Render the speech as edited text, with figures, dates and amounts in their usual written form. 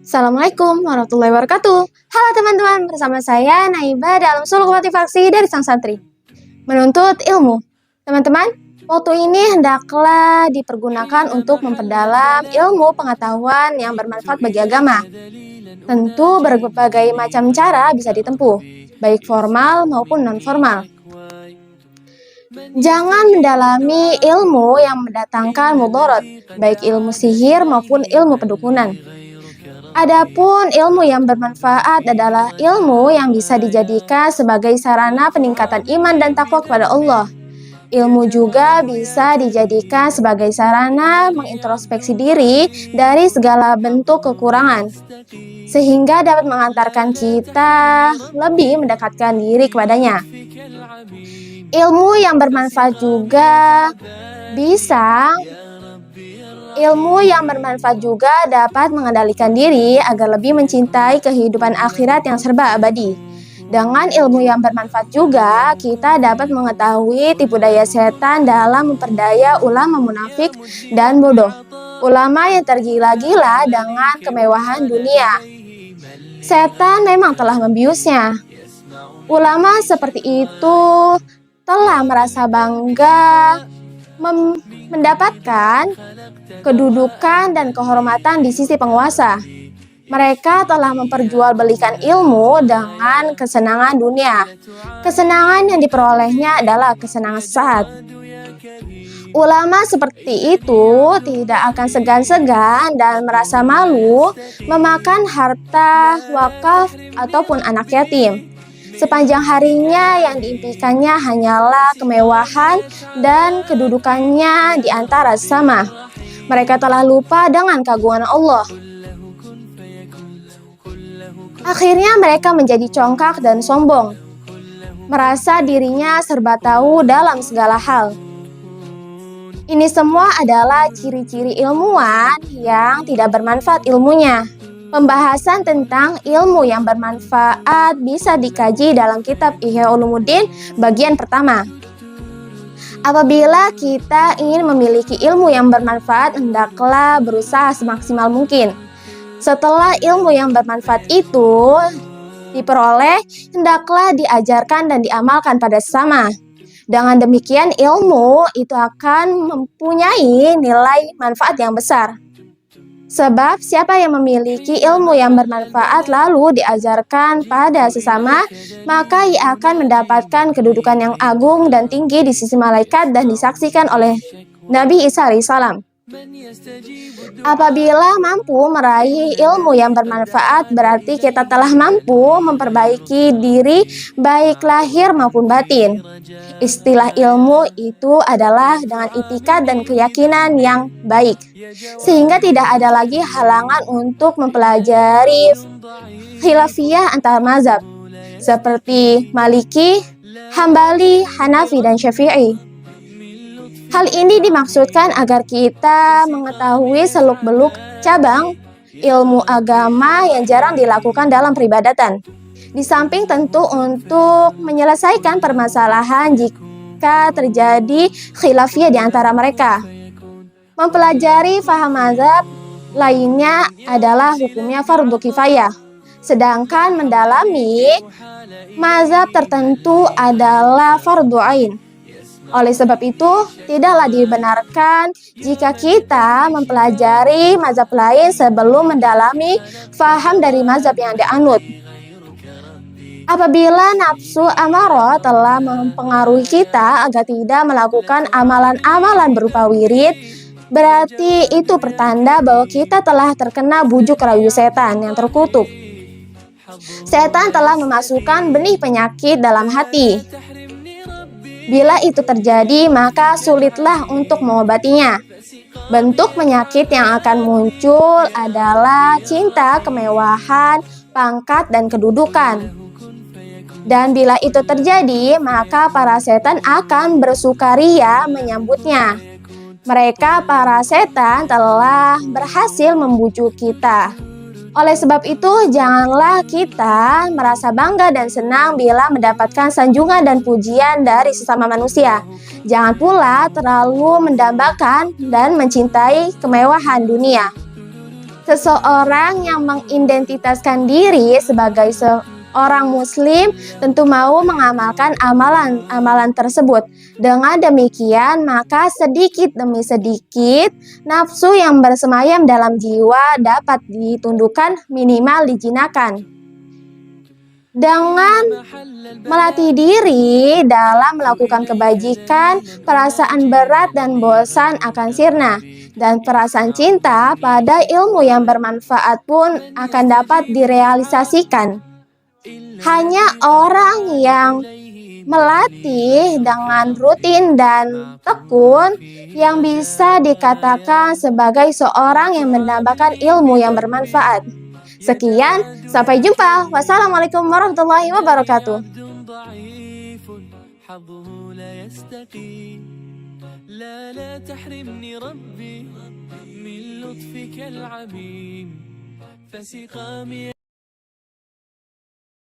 Assalamualaikum warahmatullahi wabarakatuh. Halo teman-teman, bersama saya Naiba dalam suluk motivasi dari Sang Santri. Menuntut ilmu. Teman-teman, waktu ini hendaklah dipergunakan untuk memperdalam ilmu pengetahuan yang bermanfaat bagi agama. Tentu berbagai macam cara bisa ditempuh, baik formal maupun non-formal. Jangan mendalami ilmu yang mendatangkan mudarat, baik ilmu sihir maupun ilmu pendukunan. Adapun ilmu yang bermanfaat adalah ilmu yang bisa dijadikan sebagai sarana peningkatan iman dan takwa kepada Allah. Ilmu juga bisa dijadikan sebagai sarana mengintrospeksi diri dari segala bentuk kekurangan, sehingga dapat mengantarkan kita lebih mendekatkan diri kepadanya. Ilmu yang bermanfaat juga dapat mengendalikan diri agar lebih mencintai kehidupan akhirat yang serba abadi. Dengan ilmu yang bermanfaat juga, kita dapat mengetahui tipu daya setan dalam memperdaya ulama munafik dan bodoh. Ulama yang tergila-gila dengan kemewahan dunia. Setan memang telah membiusnya. Ulama seperti itu telah merasa bangga mendapatkan kedudukan dan kehormatan di sisi penguasa. Mereka telah memperjualbelikan ilmu dengan kesenangan dunia. Kesenangan yang diperolehnya adalah kesenangan sesaat. Ulama seperti itu tidak akan segan-segan dan merasa malu memakan harta wakaf ataupun anak yatim. Sepanjang harinya yang diimpikannya hanyalah kemewahan dan kedudukannya di antara sesama. Mereka telah lupa dengan keagungan Allah. Akhirnya mereka menjadi congkak dan sombong, merasa dirinya serba tahu dalam segala hal. Ini semua adalah ciri-ciri ilmuwan yang tidak bermanfaat ilmunya. Pembahasan tentang ilmu yang bermanfaat bisa dikaji dalam kitab Ihya Ulumuddin bagian pertama. Apabila kita ingin memiliki ilmu yang bermanfaat, hendaklah berusaha semaksimal mungkin. Setelah ilmu yang bermanfaat itu diperoleh, hendaklah diajarkan dan diamalkan pada sesama. Dengan demikian, ilmu itu akan mempunyai nilai manfaat yang besar. Sebab siapa yang memiliki ilmu yang bermanfaat lalu diajarkan pada sesama, maka ia akan mendapatkan kedudukan yang agung dan tinggi di sisi malaikat dan disaksikan oleh Nabi Isa alaihissalam. Apabila mampu meraih ilmu yang bermanfaat, berarti kita telah mampu memperbaiki diri baik lahir maupun batin. Istilah ilmu itu adalah dengan itikad dan keyakinan yang baik, sehingga tidak ada lagi halangan untuk mempelajari khilafiyah antar mazhab seperti Maliki, Hambali, Hanafi, dan Syafi'i. Hal ini dimaksudkan agar kita mengetahui seluk-beluk cabang ilmu agama yang jarang dilakukan dalam peribadatan. Di samping tentu untuk menyelesaikan permasalahan jika terjadi khilafiyah di antara mereka. Mempelajari faham mazhab lainnya adalah hukumnya fardu kifayah. Sedangkan mendalami mazhab tertentu adalah fardu ain. Oleh sebab itu, tidaklah dibenarkan jika kita mempelajari mazhab lain sebelum mendalami faham dari mazhab yang dianut. Apabila nafsu amarah telah mempengaruhi kita agar tidak melakukan amalan-amalan berupa wirid, berarti itu pertanda bahwa kita telah terkena bujuk rayu setan yang terkutuk. Setan telah memasukkan benih penyakit dalam hati. Bila itu terjadi, maka sulitlah untuk mengobatinya. Bentuk penyakit yang akan muncul adalah cinta, kemewahan, pangkat, dan kedudukan. Dan bila itu terjadi, maka para setan akan bersukaria menyambutnya. Mereka, para setan, telah berhasil membujuk kita. Oleh sebab itu, janganlah kita merasa bangga dan senang bila mendapatkan sanjungan dan pujian dari sesama manusia. Jangan pula terlalu mendambakan dan mencintai kemewahan dunia. Seseorang yang mengidentitaskan diri sebagai seorang muslim tentu mau mengamalkan amalan-amalan tersebut. Dengan demikian, maka sedikit demi sedikit nafsu yang bersemayam dalam jiwa dapat ditundukkan, minimal dijinakan. Dengan melatih diri dalam melakukan kebajikan, perasaan berat dan bosan akan sirna, dan perasaan cinta pada ilmu yang bermanfaat pun akan dapat direalisasikan. Hanya orang yang melatih dengan rutin dan tekun yang bisa dikatakan sebagai seorang yang mendapatkan ilmu yang bermanfaat. Sekian, sampai jumpa. Wassalamualaikum warahmatullahi wabarakatuh. لا تحرمني ربي من لطفك العميم فسقامي